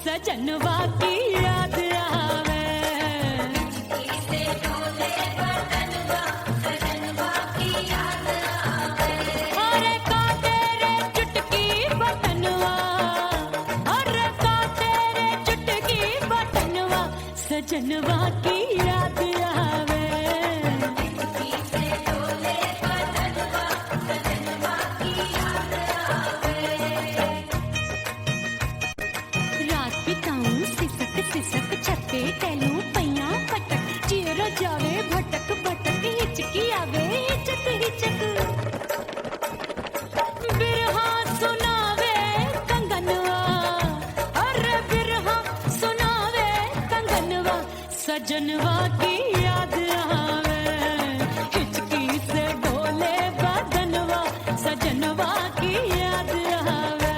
सजनवा की याद आवे, से डोले बदनवा सजनवा की याद आवे। अरे का तेरे चुटकी बटनवा, अरे का तेरे चुटकी बटनवा सजनवा की याद आवे। से डोले बदनवा सजनवा की याद आवे। रात बिताऊं सिसक सिसक छते टहलूं पैया पटक, चिर जावे भटक भटक हिचकी आवे हिचक हिचक। बिरहा सुनावे कंगनवा, अरे बिरहा सुनावे कंगनवा सजनवा की याद आवे। हिचकी से डोले बदनवा सजनवा की याद आवे।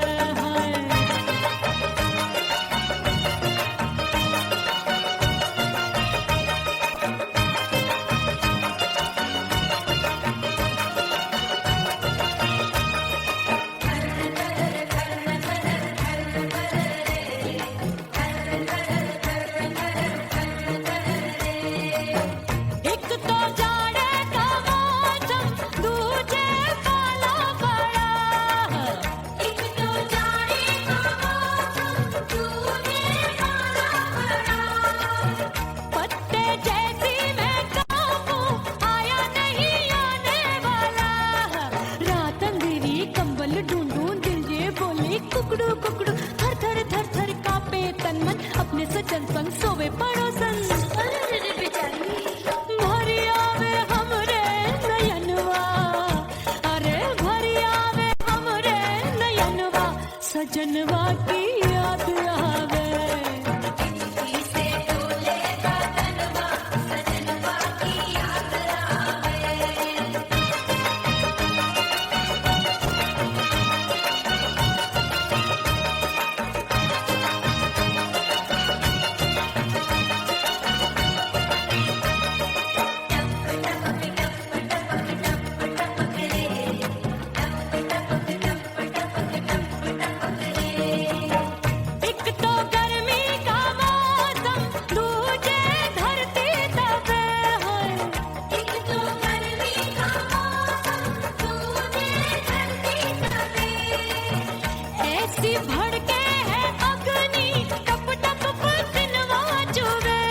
एक तो जाड़े का मौसम दूजे वाला बड़ा, एक तो जाने का मौसम दूजे वाला बड़ा। पत्ते जैसी मैं कांपू आया नहीं आने वाला। रात अंधेरी कंबल ढूंढूं दिल ये बोले कुकड़ू कुकड़ू, थर थर थर थर कांपे तन मन अपने सजन संग सोवे पड़ोसन। अरे बेचारी भरी आवे हमरे नयनवा, अरे भरी आवे हमरे नयनवा सजनवा की याद आवे। से डोले बदनवा सजनवा की याद आवे। एक तो गर्मी का मौसम दूजे धरती तपे है, एक तो गर्मी का मौसम दूजे धरती तपे। ऐसी भड़के है अग्नि टप टप पसीनवा चुभे।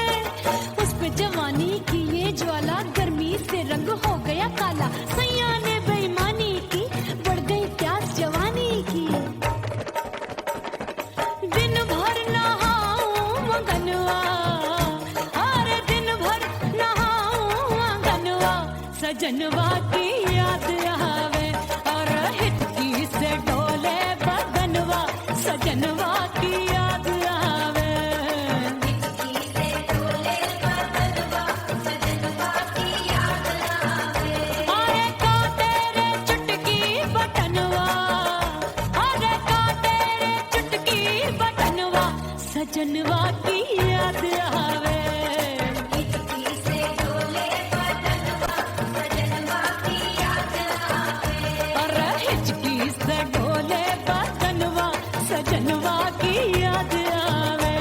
उस पे जवानी की ये ज्वाला गर्मी से रंग हो गया काला। सैया ने बेईमानी की बढ़ गई प्यास जवानी की। दिन भर नहाऊं मगनवा, अरे दिन भर नहाऊं मगनवा सजनवा की याद आवे। और हिचकी से डोले बदनवा सजनवा की याद आवे। से डोले बदनवा सजनवा की याद आवे। अरे का तेरे चुटकी बटनवा, अरे का तेरे चुटकी बटनवा सजनवा की याद आवे। से डोले बदनवा सजनवा की याद आवे। अरे हिचकी से डोले बदनवा सजनवा की याद आवे।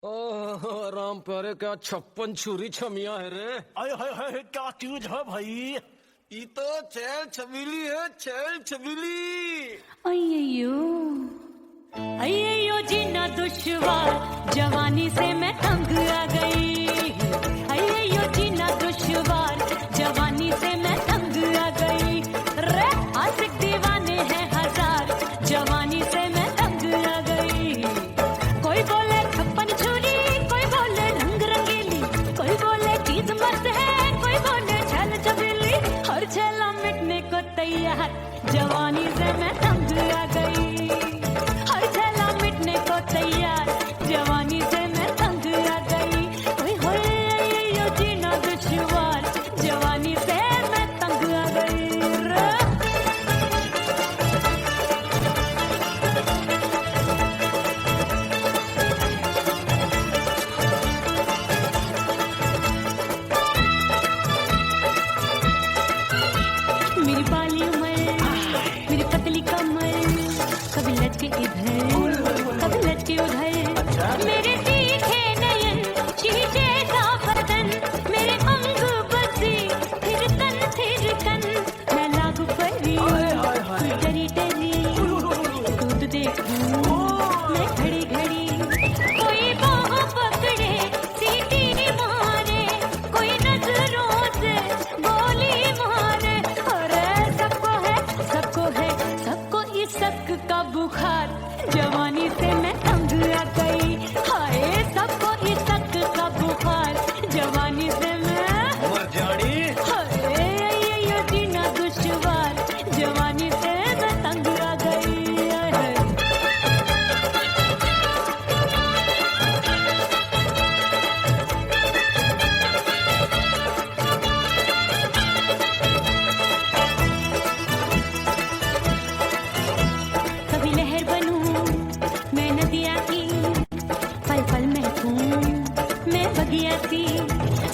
ओह राम प्यारे, क्या 56 छुरी छमिया है रे। हाय हाय हाय, क्या चीज है भाई? ये तो चैल छबीली है, चैल छबीली। अय्यो अय्यो जीना दुश्वार, जवानी से मैं तंग आ गई। अय्यो जीना दुश्वार, जवानी से मैं तंग आ गई। रे आशिक दीवाने हैं हजार, जवानी से मैं तंग आ गई। लचके इधर कभी लचके उधर मेरे तीखे नयन शीशे सा बदन मेरे अंग बसे थिरकन मैं लागू परी डरी डरी दूध देखूं मैं घड़ी घड़ी कोई बाह पकड़े सीटी मारे कोई नजरों से गोली मारे अरे सबको इसक का बुखार जवानी से मैं तंग आ गई हाय सबको इसक का बुखार जवानी से मैं मर जानी हाय ये जीना दुश्वार जवानी से मैं तंग आ गई हाय। कभी लहर बनूं मैं नदिया की पल पल महकूं मैं बगिया सी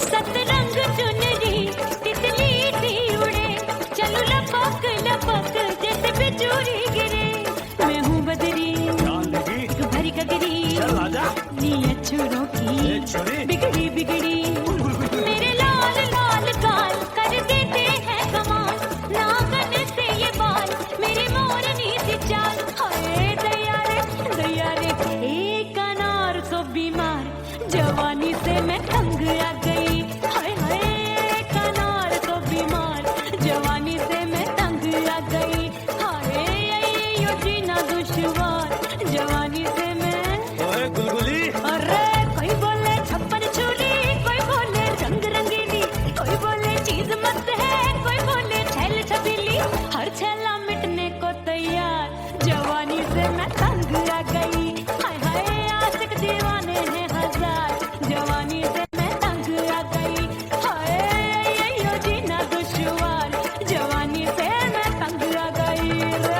सतरंग चुनरी तितली सी उड़े चलूं लपक लपक जैसे बिजली गिरे मैं हूँ बदरी जान लगी तू भरी गगरी चल आजा नीयत छोरों ए की छोरी बिगड़ी बिगड़ी मेरे लाल लाल गाल कर देते हैं कमाल नागन से ये बाल मेरी मोरनी सी चाल हाय दया रे एक अनार को बीमार जवानी से मैं तंग आ गई हाय हाय एक अनार को बीमार जवानी से मैं तंग आ गई हाय यो जीना दुश्वार जवानी से मैं ओए गुलगुली अरे कोई बोले छप्पन छुरी कोई बोले रंग रंगीली कोई बोले चीज मस्त है कोई बोले छैल छबीली हर छैला मिटने को तैयार जवानी से मैं तंग आ गई हाय हाय आशिक दीवाने हैं हजार जवानी से मैं तंग आ गई हाय यो जीना दुश्वार जवानी से मैं तंग आ गई रे।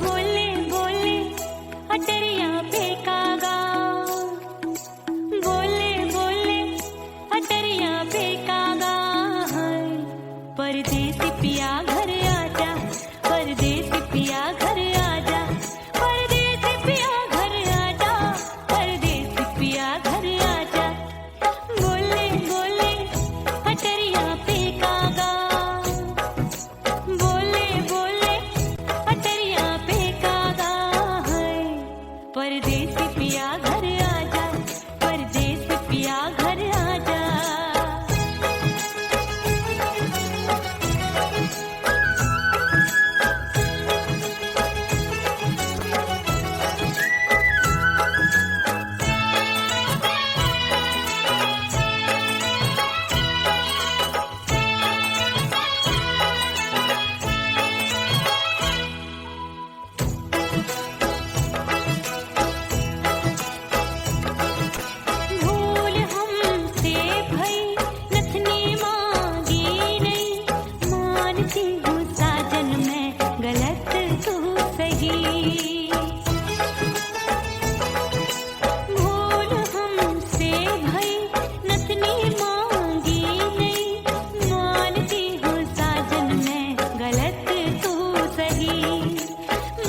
बोले बोले अटरिया फेंकागा बोले बोले अटरिया फेंकागा परदेसी पिया घर आजा परदेसी पिया घर आजा परदेसी पिया घर आजा परदेसी पिया घर आजा बोले बोले अटरिया फेंकागा बोले बोले अटरिया फेंकागा है परदेसी पिया घर आजा परदेसी पिया घर आजा भूल हमसे भई नथनी मांगी नहीं मानती हूँ साजन मैं गलत तू सही भूल हमसे भई नथनी मांगी नहीं मानती हूँ साजन मैं गलत तू सही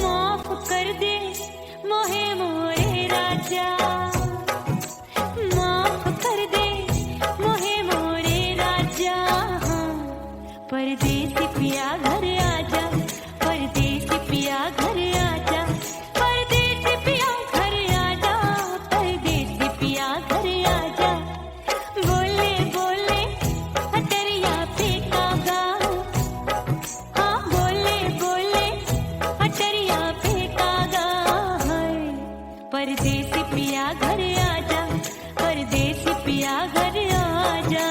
माफ कर दे मोहे मोरे राजा माफ कर दे मोहे मोरे राजा परदेसी पिया घर आजा परदेसी पिया घर आजा परदेसी पिया घर आजा परदेसी पिया घर आजा बोले बोले अटरिया फेंकागा हाँ बोले बोले अटरिया फेंकागा है परदेसी पिया घर आजा, परदेसी पिया घर आजा।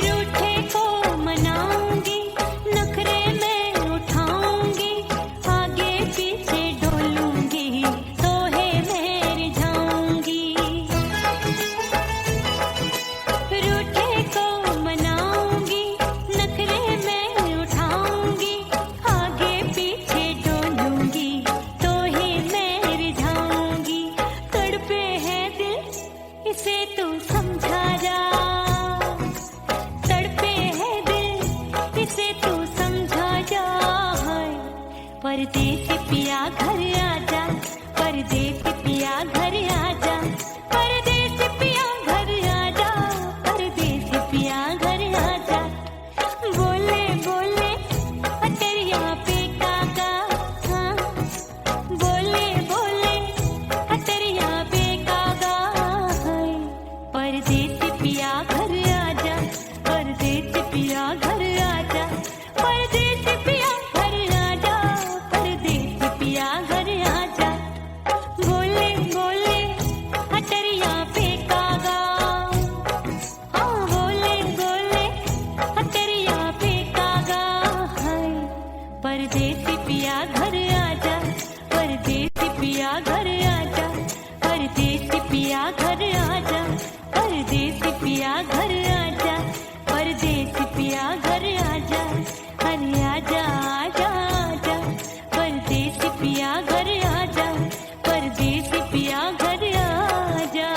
रूठे को मनाऊंगी, नखरे में उठाऊंगी, आगे पीछे डोलूंगी, तोहे में रिझाऊंगी। रूठे को मनाऊंगी, नखरे में उठाऊंगी, आगे पीछे डोलूंगी, तोहे में रिझाऊंगी। तड़पे है दिल इसे तू समझा जा, तड़पे है दिल इसे तू समझा जा। परदेसी पिया घर आजा, परदेसी पिया घर आजा, परदेसी पिया घर आजा, परदेसी पिया घर आजा। बोले बोले अटरिया पे काका, हाँ बोले बोले अटरिया पे काका। परदेसी पिया घर आजा, परदेसी पिया घर आजा, परदेसी पिया घर आजा, परदेसी पिया घर आजा। बोले बोले अटरिया पे कागा, हाँ बोले बोले अटरिया पे कागा। परदेसी पिया घर आजा, परदेसी पिया घर आजा, परदेसी पिया घर आजा, परदेसी पिया घर आजा, परदेसी पिया घर आजा। अरे आजा आजा आजा, परदेसी पिया घर आजा, परदेसी पिया घर आजा।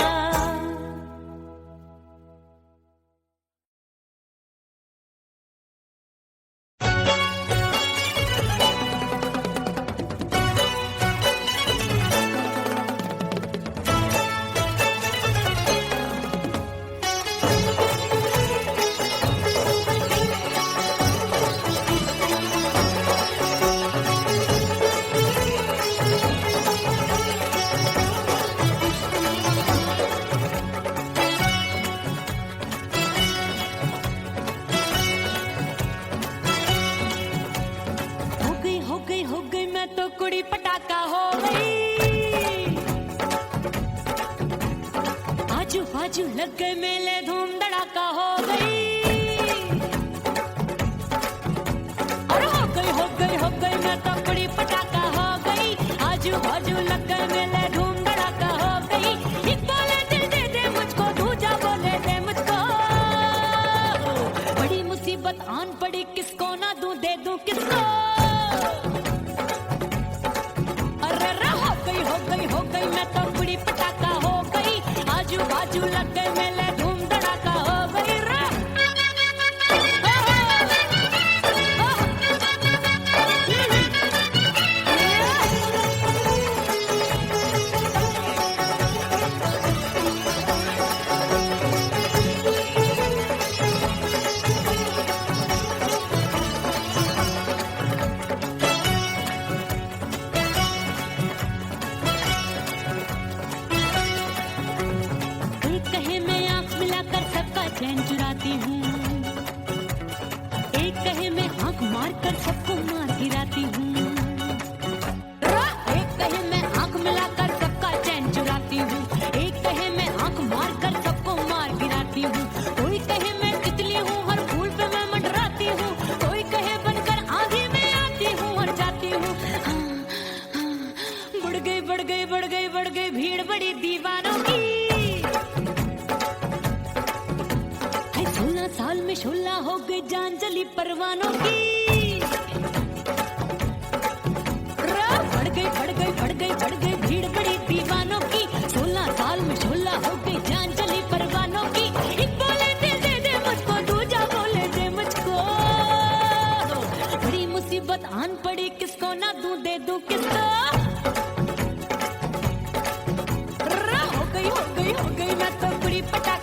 हो गई मैं तो कुड़ी पटाखा हो गई। आजू बाजू लग गए मेले, धूम धड़ाका हो गई। अरे हो गई मैं तो कुड़ी पटाखा हो गई। आजू बाजू लग गए मेले, धूम धड़ाका हो गई। एक बोले दिल दे दे मुझको, दूजा बोले दे मुझको। बड़ी मुसीबत आन पड़ी, किसको ना दूं दे दूं किसको। हो गई मैं तो कुड़ी पटाखा हो गई। आजू बाजू लग गए मेले, धूम धड़ाका हो गई रे। चैन चुराती हूँ, एक कहे मैं आंख मार कर सबको मार गिराती हूँ। एक कहे मैं आंख मिलाकर सबका चैन चुराती हूँ, एक कहे मैं आंख मार कर सबको मार गिराती हूँ। कोई कहे मैं तितली हूँ, हर फूल पे मैं मंडराती हूँ। कोई कहे बनकर आंधी में आती हूँ और जाती हूँ। बढ़ गई भीड़ बड़ी दीवानों की। 16 साल में शोला हो गई, जान जली परवानों की। बढ़ गई भीड़ बड़ी दीवानों की। 16 साल में शोला हो गई, जान जली परवानों की। एक बोले दिल दे दे मुझको, दूजा बोले दे मुझको। बड़ी मुसीबत आन पड़ी, किसको ना दूं दे दूं किसको। हो गई मैं तो बड़ी पटा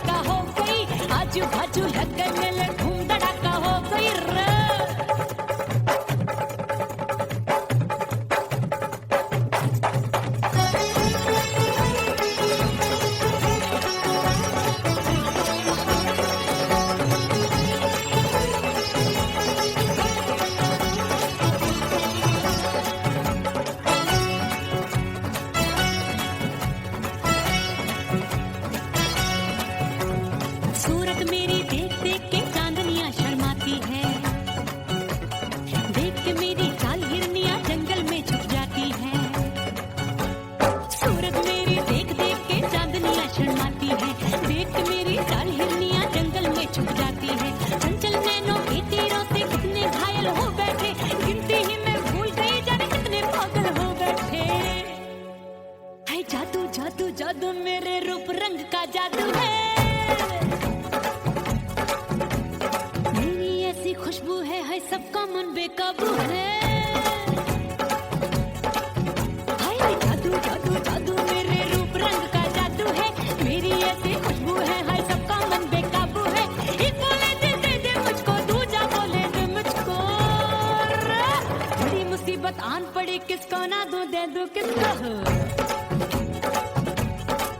दे दो किसको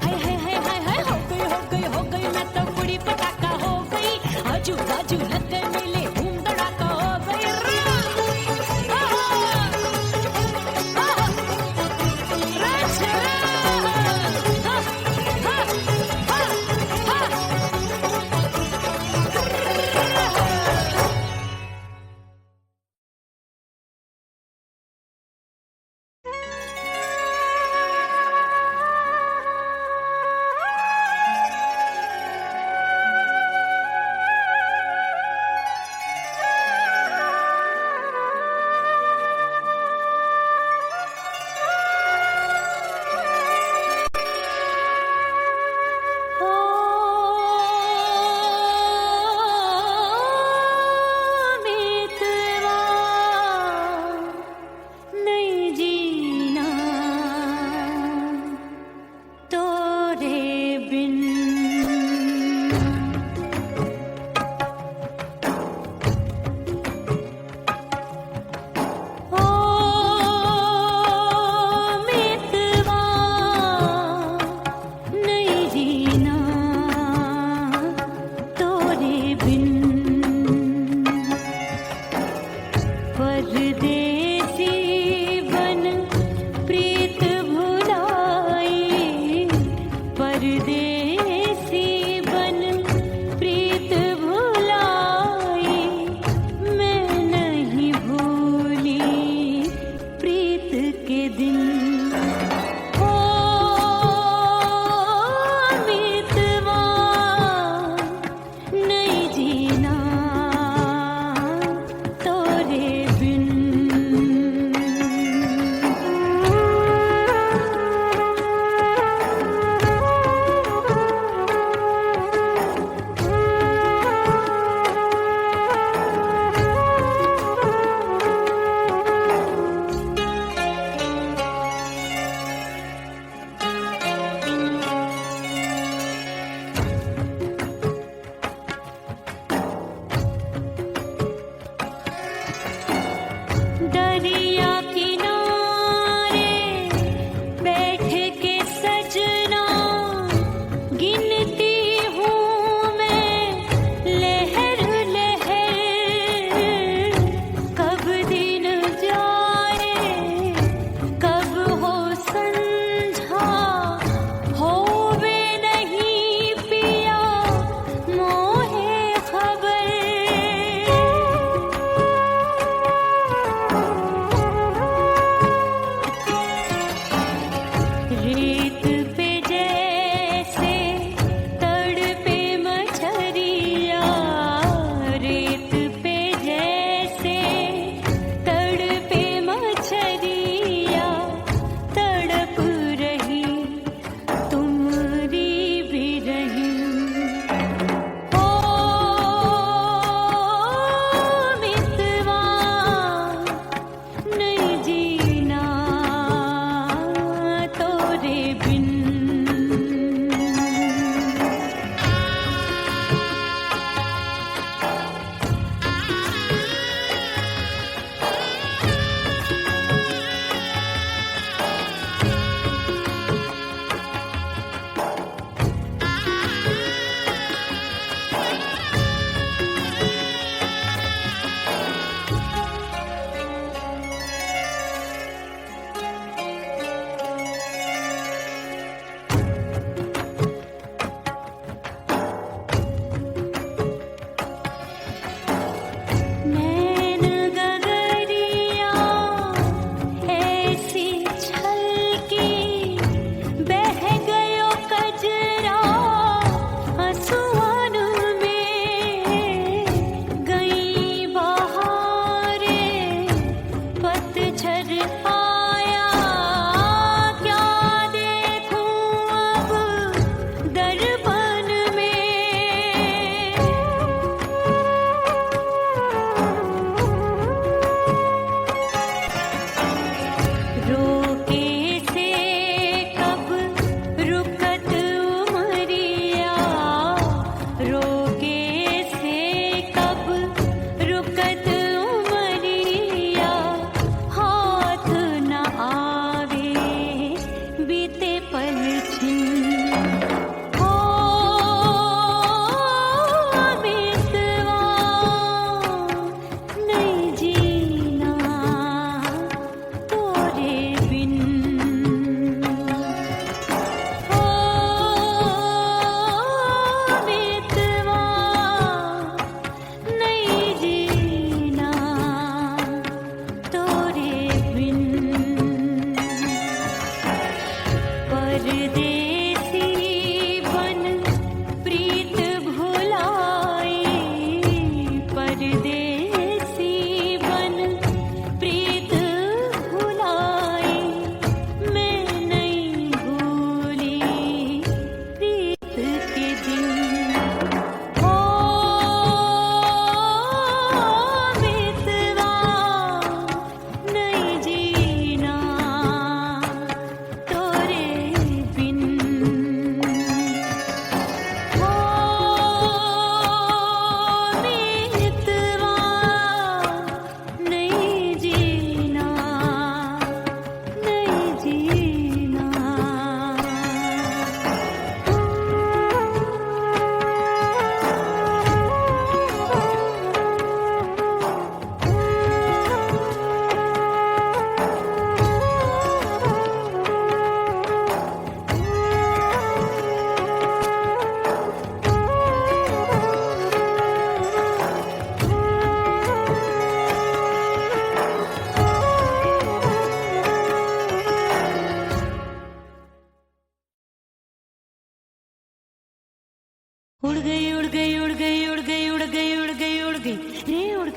हाय हाय हाय हाय हाय हो गई हो गई हो गई मैं तो बड़ी पटाखा हो गई आजू बाजू लग गए मेले धूम धड़ाका हो गई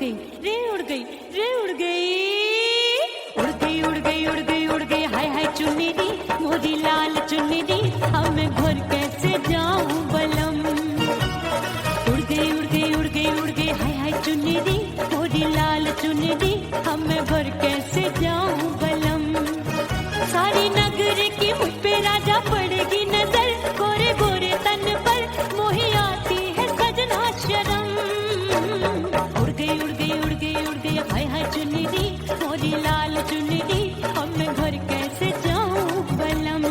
गई रे उड़ गई रे उड़ गई उड़ गई उड़ गई उड़ गई उड़ गई हाय हाय चुन्नी मोरी लाल चुन्नी अब मैं घर कैसे जाऊं बलम उड़ गई उड़ गई उड़ गई उड़ गई हाय हाय चुन्नी मोरी लाल चुन्नी अब मैं घर कैसे जाऊं बलम सारी नगर की मुझ पे राजा पड़ेगी नजर गोरे गोरे तन पर मोही आती है सजना शर्म उड़ गई उड़ गई उड़ गई उड़ गई हाय हाय चुन्नी मोरी लाल चुन्नी अब मैं घर कैसे जाऊं बलम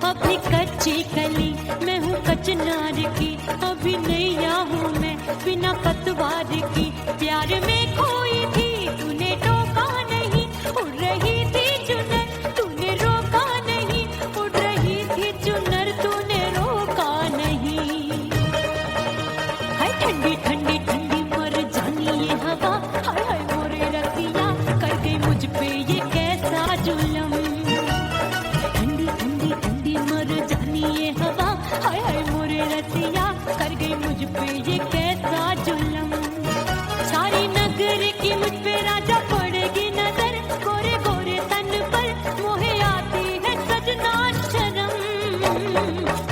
अभी कच्ची कली मैं हूँ कचनार की अभी नैया हूँ मैं बिना पतवार की प्यार में खोई थी तूने टोका नहीं उड़ रही थी चुनर तूने रोका नहीं उड़ रही थी चुनर तूने रोका नहीं हाय ठंडी ठंडी ठंडी मर जानी ये हवा हाय हाय मोरे रतिया कर गई मुझ पे ये कैसा जुलम ठंडी ठंडी ठंडी मर जानी ये हवा हाय हाय मोरे रतिया कर गई मुझ पे ये कैसा जुलम सारी नगर की मुझ पे राजा पड़ेगी नजर गोरे गोरे तन पर मोहे आती है सजना शर्म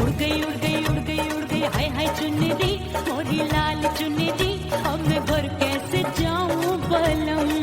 उड़ गई उड़ गई उड़ गई उड़ गई हाय हाय चुन्नी मोरी लाल चुन्नी अब मैं घर कैसे जाऊं बलम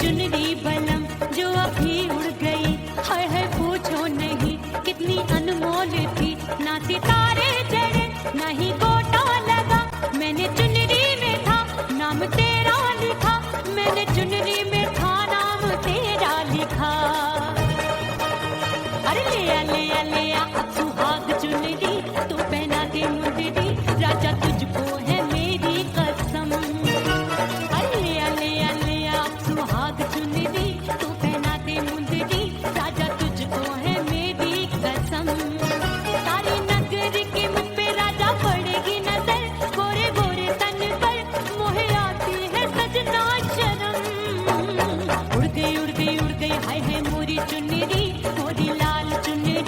चुनरी बलम जो अभी उड़ गई हाय हाय पूछो नहीं कितनी अनमोल थी ना सितारे चढ़े ना ही गोटा लगा मैंने चुनरी में था नाम तेरा लिखा मैंने चुनरी में था नाम तेरा लिखा अरे ले आ अब सुहाग चुनरी तू पहना दे मुंदरी राजा तुझको है मेरी कसम अरे ले आ सुहाग चुनरी तू पहना दे मुंदरी राजा तुझको है मेरी कसम सारी नगर की मुझ पे राजा पड़ेगी नजर गोरे गोरे तन पर मोहे आती है सजना शर्म उड़ गई उड़ गई उड़ गई हाय हाय मोरी चुनरी मोरी लाल चुनरी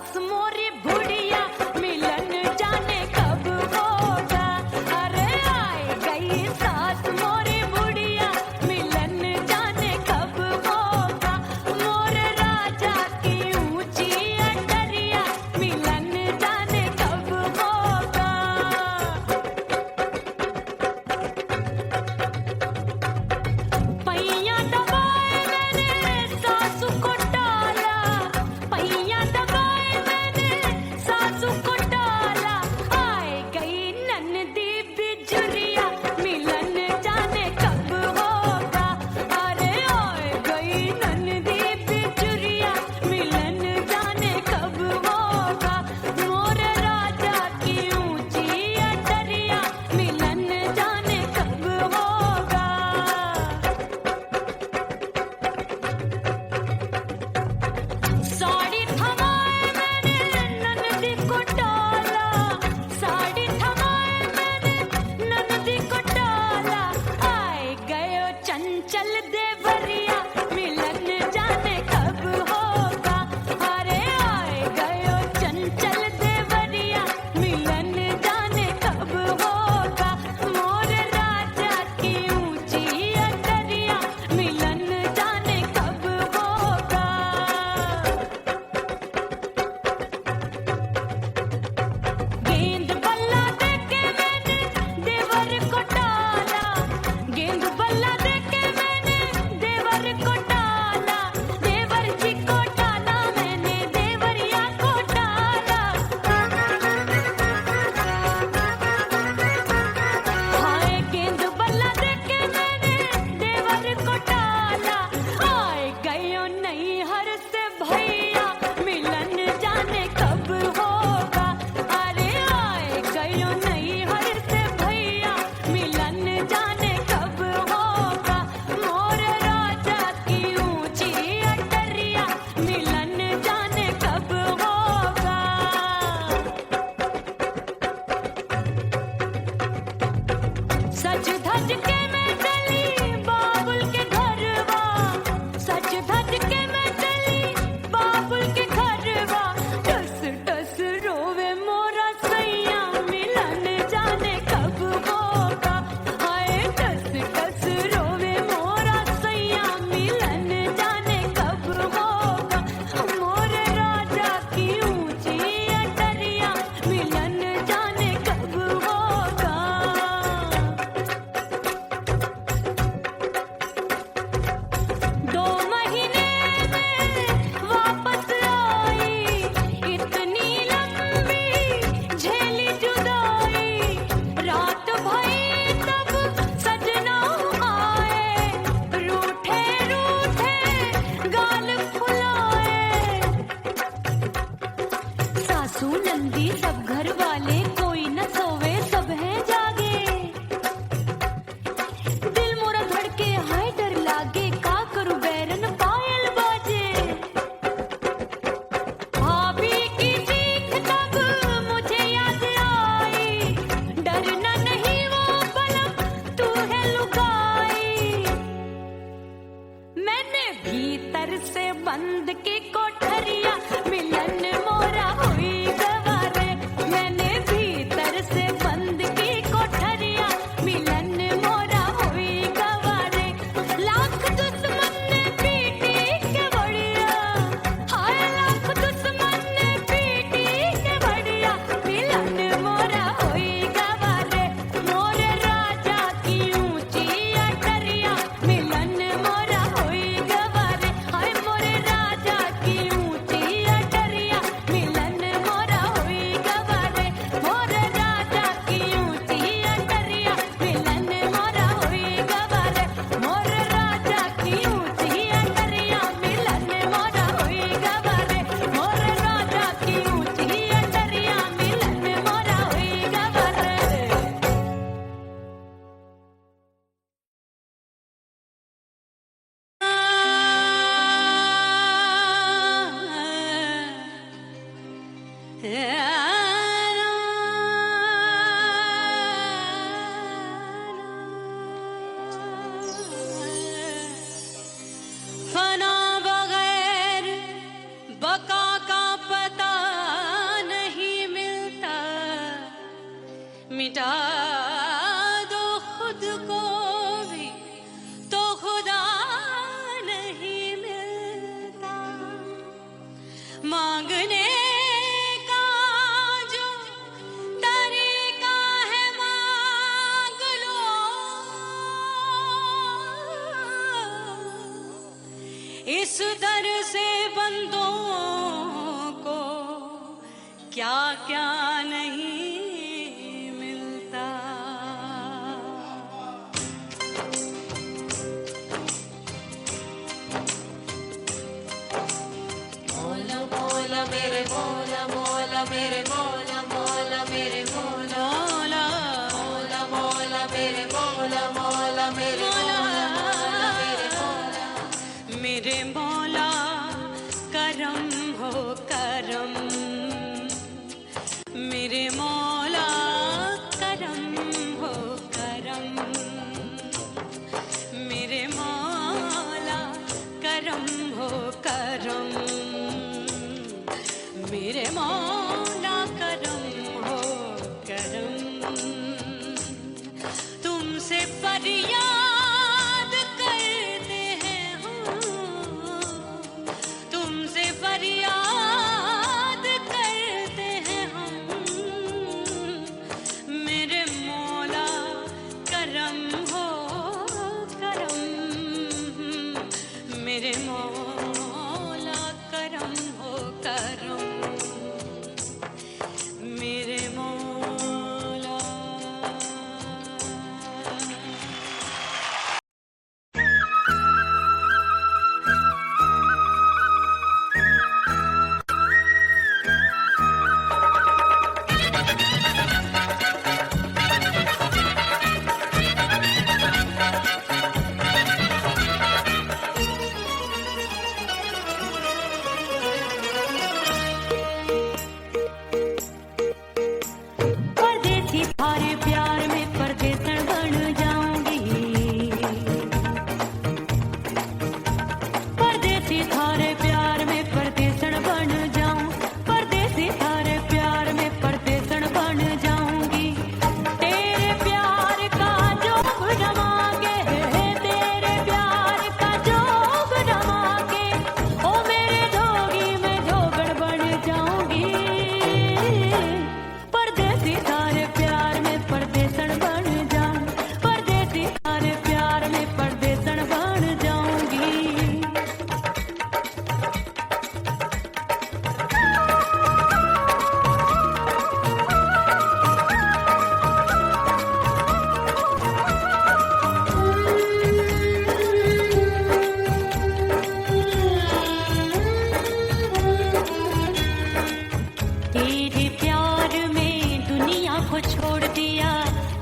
सास मोरी बुढ़िया मिलन जाने कब होगा। अरे आए गई सास मोरी बुढ़िया मिलन जाने कब होगा। मोर राजा की ऊंची अटरिया मिलन जाने कब होगा। पैया दबाए मैंने सासू को डाला, पैया दबाए मैंने सासू को डाला। आए गई ननदी बिजुरिया मिलन जाने कब होगा। अरे आए गई ननदी बिजुरिया मिलन जाने कब होगा। मोर राजा की ऊंची अटरिया मिलन जाने कब होगा। साड़ी थमाए मैंने ननदी को डाला, साड़ी थमाए मैंने ननदी को डाला। आए गयो चंचल देवरिया मिलन जाने कब होगा। अरे आए गयो चंचल देवरिया मिलन जाने कब होगा। मोर राजा की ऊंची अटरिया मिलन जाने कब होगा। गेंद बल्ला देके मैंने देवर को डाला, गेंद बल्ला देके मैंने देवर को डाला। देवर जी को डाला मैंने देवरिया को डाला। हाय गेंद बल्ला देके मैंने देवर को डाला। आए गयो नैहर से भैया मिलन जाने कब होगा। अरे आए गयो नैहर से भैया मिलन जाने कब होगा। मोर राजा की ऊंची अटरिया मिलन जाने कब होगा। सज धज के मैं चली बाबुल के घरवा, सज धज के मैं चली बाबुल के घरवा। टस टस रोवे मोरा सैया मिलन जाने कब होगा। हाय टस टस रोवे मोरा सैया मिलन जाने कब होगा। मोर राजा की ऊंची अटरिया मिलन जाने कब होगा। दो महीने में वापस आई, इतनी लंबी झेली जुदाई। रात भई तब सजना आए, रूठे रूठे गाल फुलाए। सासू नंदी सब घर वाले कोई न सोवे सब हैं जागे। दिल मोरा धड़के हाय डर लागे का करूं बैरन पायल बाजे। भाभी की चीख तब मुझे याद आई, डरना नहीं वो बलम तू है लुगाई। मैंने भीतर से बंद की कोठरिया मिलन मोरा हुई गवारे। मैंने भीतर से बंद की कोठरिया मिलन मोरा हुई गवारे। लाख दुश्मन ने पीटी के बढ़िया, हाय लाख दुश्मन ने पीटी के बढ़िया। मिलन मोरा हुई गवारे। मोर राजा की ऊंची अटरिया मिलन मोरा हुई गवारे। हाय मोर राजा की ऊंची अटरिया मिलन मोरा हुई गवारे। मोर राजा की ऊंची अटरिया मिलन मोरा हुई गवारे। मोर राजा की ऊंची अटरिया मिलन मोरा हुई गवारे। मोर राजा की ऊंची अटरिया मिलन मोरा हुई गवारे। फना बगैर बका का पता मांगने का जो तरीका है मांग लो, इस दर से बंदों को क्या क्या नहीं मिलता। मौला मौला मेरे मौला मौला मेरे मौला मौला मेरे मौला मौला मौला मौला मेरे मौला मौला मेरे मौला मौला मेरे मौला मेरे मौला करम हो करम, मेरे मौला करम हो करम, मेरे मौला करम हो करम, मेरे मौला करम हो करम। तुमसे फरियाद करते हैं हम, तुमसे फरियाद करते हैं हम, मेरे मौला करम हो करम, मेरे मौला करम हो करम, मेरे मौला। परदेसी थारे प्यार में परदेसन बन जाऊंगी, परदेसी थारे प्यार में परदेसन बन जाऊं, परदेसी थारे प्यार में परदेसन बन जाऊंगी। तेरे प्यार का जोग जमा के, तेरे प्यार का जोग जमा के, ओ मेरे जोगी मैं जोगड़ बन जाऊंगी। परदेसी थारे प्यार में परदेसन बन जाऊं, परदेसी थारे प्यार में परदेसन बन जाऊंगी। तेरे प्यार में दुनिया को छोड़ दिया,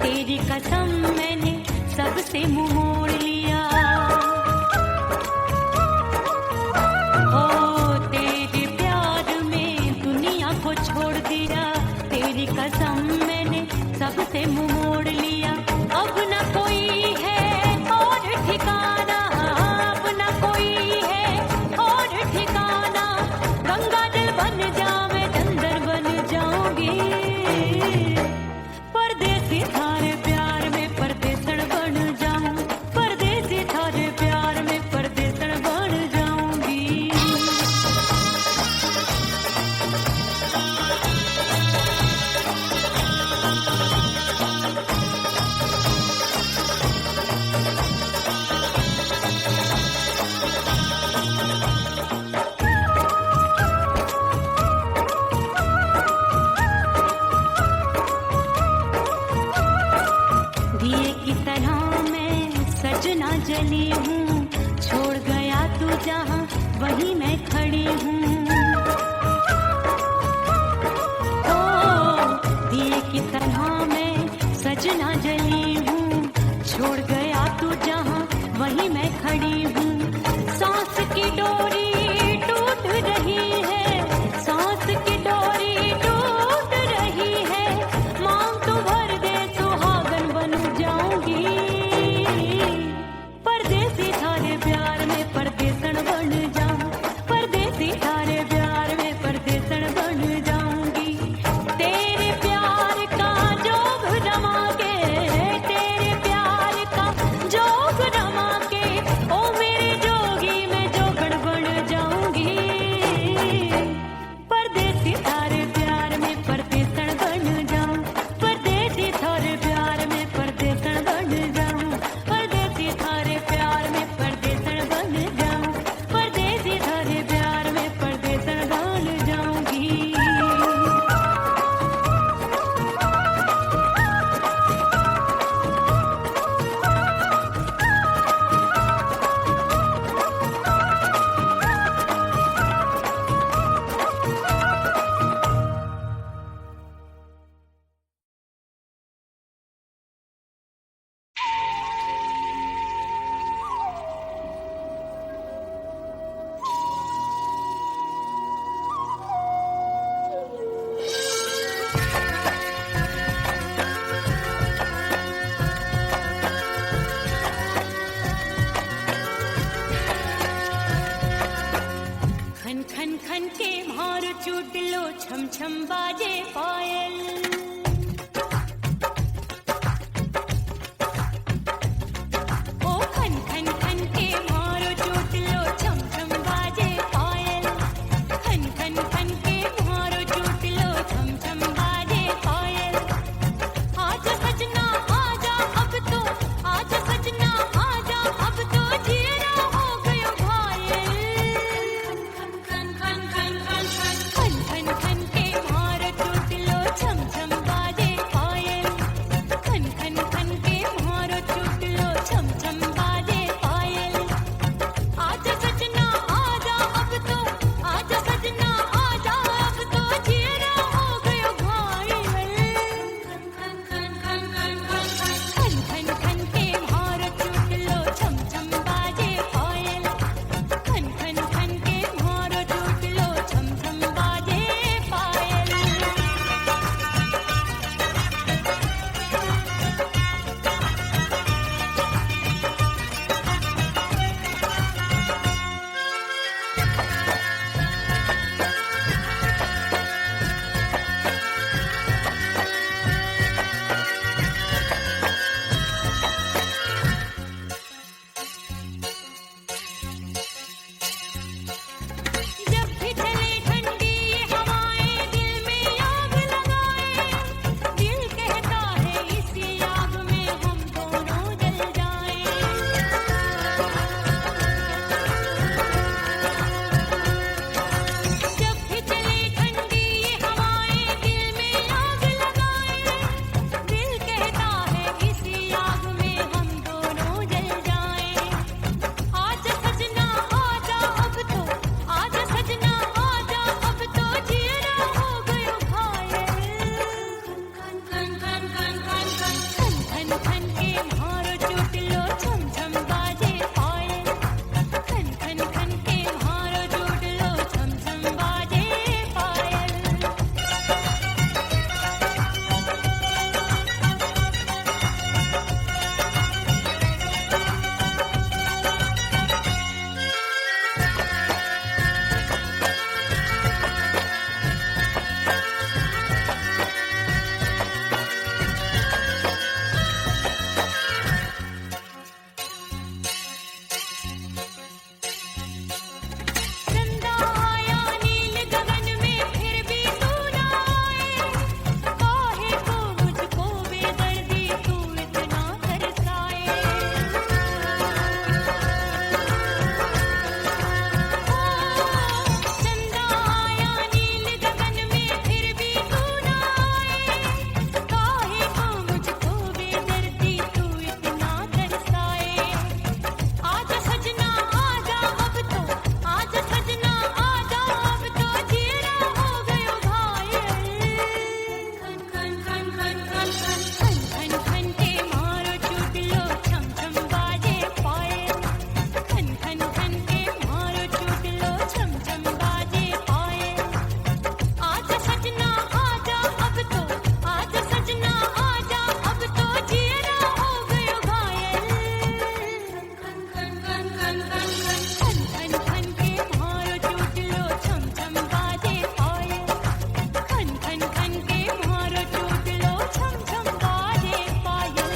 तेरी कसम मैंने सबसे मुंह मोड़ लिया। ओ तेरे प्यार में दुनिया को छोड़ दिया, तेरी कसम मैंने सबसे मुंह मोड़ लिया। अब न कोई है और ठिकाना, अब न कोई है और ठिकाना, गंगा जल बन जावे चंदन बन जाऊंगी। परदेसी थारे प्यार में परदेसन बन जाऊं, परदेसी थारे प्यार में परदेसन बन जाऊंगी। दिए की तरह मैं सजना जली हूँ, छोड़ गया तू जहाँ वहीं मैं खड़ी हूँ। ओ दिए की तरह मैं सजना जली हूँ, छोड़ गया तू जहाँ वहीं मैं खड़ी हूँ। सांस की डोरी टूट रही है, सांस की डोरी टूट रही है, मांग तो भर दे सुहागन बन जाऊंगी। परदेसी थारे प्यार में परदेसन बन जाऊं, परदेसी थारे प्यार में परदेसन बन जाऊंगी। तेरे प्यार का जोग जमा के, तेरे प्यार का जोग जमा के, ओ मेरे जोगी मैं जोगड़ बन जाऊंगी। खन के मारो चूट लो छम छम बाजे पायल ओ खन खन खन के मारो चूट लो छम छम बाजे पायल खन खन खन के मारो चूट लो छम छम बाजे पायल आजा सजना आजा अब तो आजा सजना आजा अब तो जीरा हो गयो घायल खन खन खन खन खन खन खन के मारो चूट लो छम छम बाजे पायल खन खन खन के मारो चूट लो छम छम बाजे पायल आजा सजना आजा अब तो आजा सजना आजा अब तो जीरा हो गयो घायल खन खन खन खन खन खन के मारो चूट लो छम छम बाजे पायल खन खन खन के मारो चूट लो छम छम बाजे पायल जब भी चले ठंडी ये हवाएं दिल में आग लगाए दिल कहता है इसी आग में हम दोनों जल जाएं जब भी चले ठंडी ये हवाएं दिल में आग लगाए दिल कहता है इसी आग में हम दोनों जल जाएं आजा सजना आजा अब तो आजा सजना आजा अब तो जीरा हो गयो घायल खन खन खन खन खन खन खन के मारो चूट लो छम छम बाजे पायल खन खन खन के मारो चूट लो छम छम बाजे पायल चंदा आया नील गगन में फिर भी तू ना आए काहे को मुझको बेदर्दी तू इतना तरसाए चंदा आया नील गगन में फिर भी तू ना आए काहे को मुझको बेदर्दी तू इतना तरसाए आजा सजना आजा अब तो आजा सजना आजा अब तो जीरा हो गयो घायल खन खन खन खन खन खन के मारो चूट लो छम छम बाजे पायल खन खन खन के मारो चूट लो छम छम बाजे पायल आजा सजना आजा अब तो आजा सजना आजा अब तो जीरा हो गयो घायल खन खन खन खन खन के मारो चूट लो छम छम बाजे पायल खन खन खन के मारो चूट लो छम छम बाजे पायल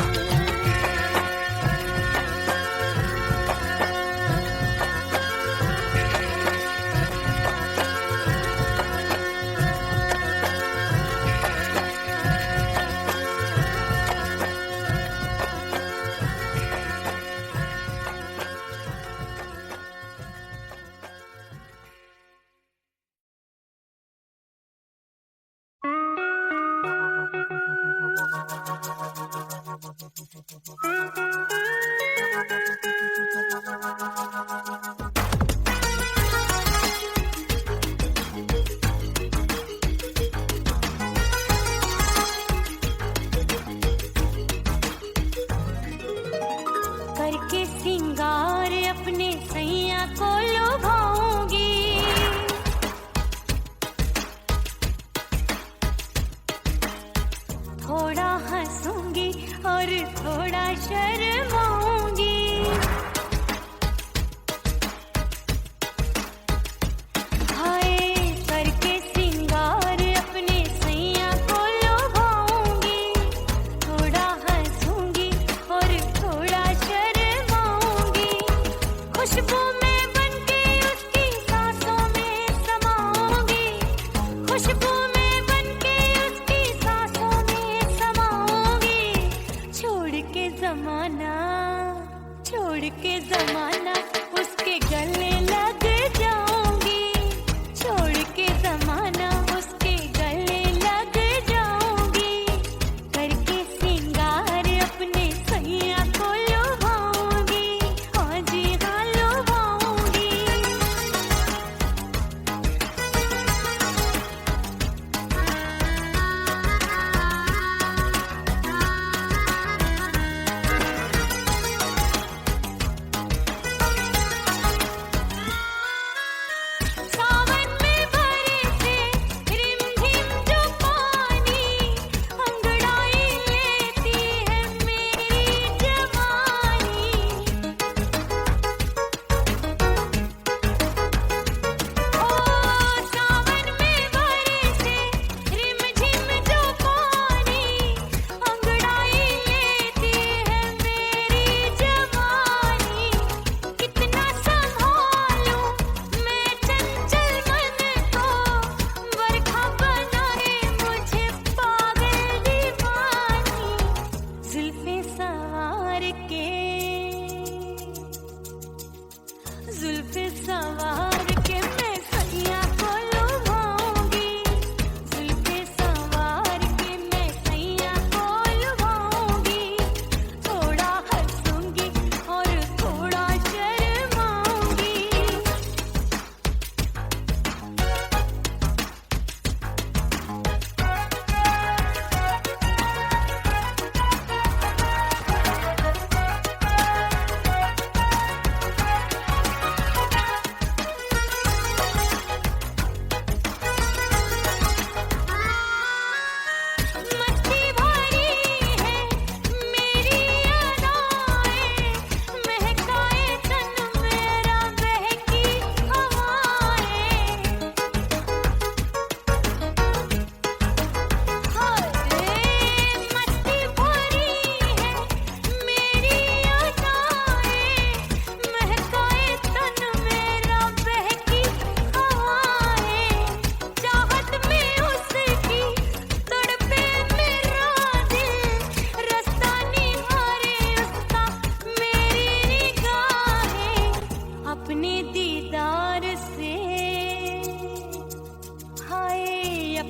करके सिंगार अपने सैया को लुभाऊंगी थोड़ा हंसूंगी और थोड़ा शर्माऊंगी हाय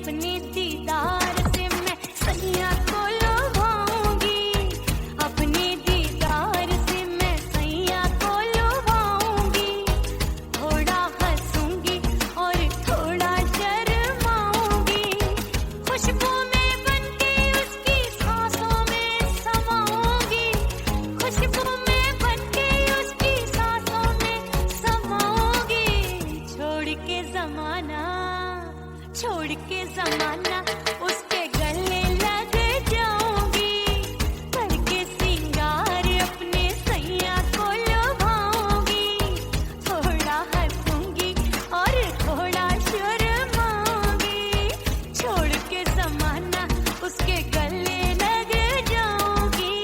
अपने दीदार से मैं सैया को लुभाऊंगी, अपने दीदार से मैं सैया को लुभाऊंगी। थोड़ा हंसूंगी और थोड़ा शर्माऊंगी, खुशबू में बनके उसकी सांसों में समाऊंगी, खुशबू में बनके उसकी सांसों में समाऊंगी। छोड़ के जमाना उसके गले लग जाऊंगी, करके सिंगार अपने सैया को लुभाऊंगी। थोड़ा हंसूंगी और थोड़ा शर्माऊंगी, छोड़ के जमाना उसके गले लग जाऊंगी।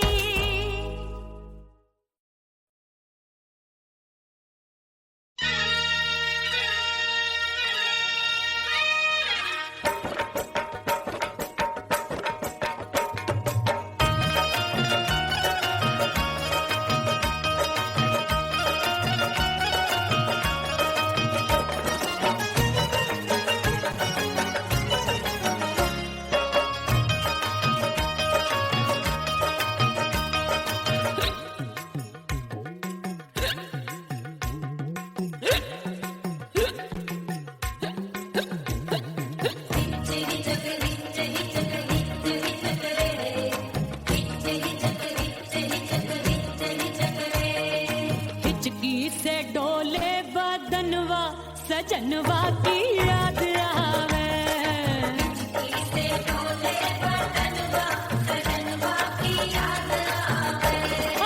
हिचकी से डोले बदनवा सजनवा की याद आवे,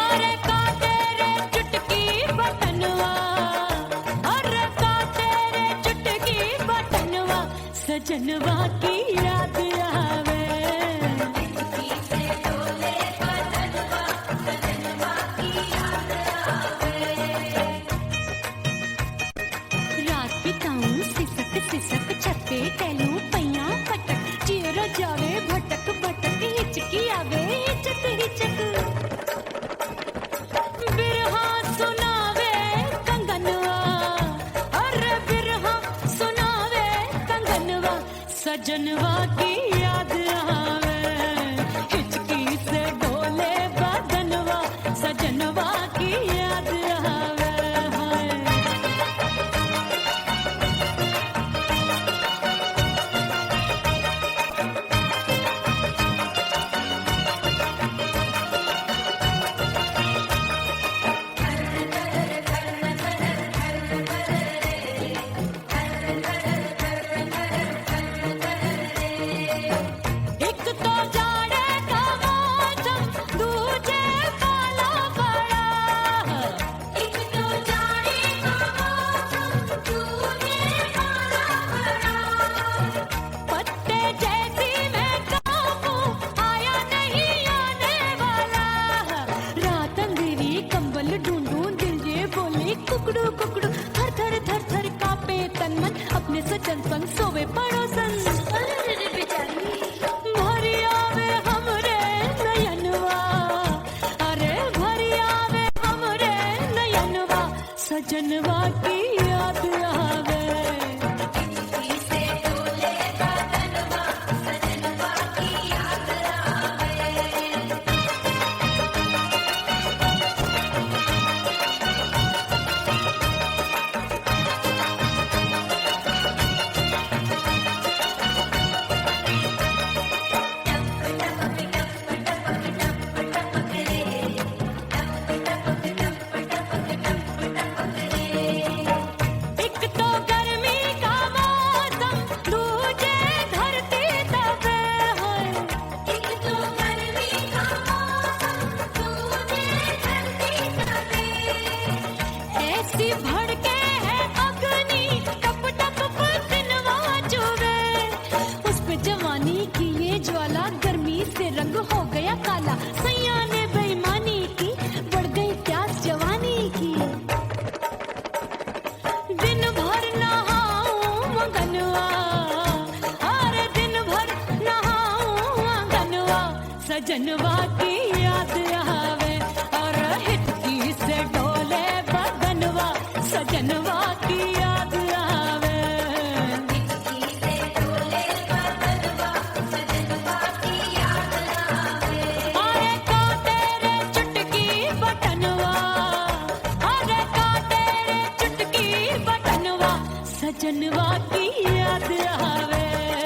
अरे का तेरे चुटकी बटनवा, अरे का तेरे चुटकी बटनवा सजनवा की याद आवे। रात बिताऊं सिसक सिसक छत पे टहलूं पैया पटक, चियर जावे भटक भटक, हिचकी आवे हिचक हिचक। बिरहा सुनावे कंगनवा, अरे बिरहा सुनावे कंगनवा सजनवा की याद आवे, हिचकी से डोले बदनवा सजनवा की याद आवे। हाय एक तो जाड़े का मौसम, दूजे पाला पड़ा, एक तो जाड़े का मौसम, दूजे पाला पड़ा। पत्ते जैसी मैं कांपूं, आया नहीं आने वाला, रात अंधेरी कंबल ढूंढूं, दिल ये बोले कुकड़ू कुकड़ू, थर थर थर थर कांपे तन मन, अपने सजन संग सोवे पड़ोसन। भरी आवे हमरे नयनवा, अरे भरी आवे हमरे नयनवा सजनवा की याद आवे। एक तो गर्मी का मौसम, दूजे धरती तपे है, एक तो गर्मी का मौसम, दूजे धरती तपे। ऐसी भड़के है अग्नि, टप टप पसीनवा चुभे, उस पे जवानी की ये ज्वाला, गर्मी से रंग हो गया काला। सैया ने बेईमानी की, बढ़ गई प्यास जवानी की। दिन भर नहाऊं मंगनवा, अरे दिन भर नहाऊं मंगनवा सजनवा की याद आवे, और हिचकी से डोले बदनवा सजनवा की याद आवे। हिचकी से डोले बदनवा की याद आवे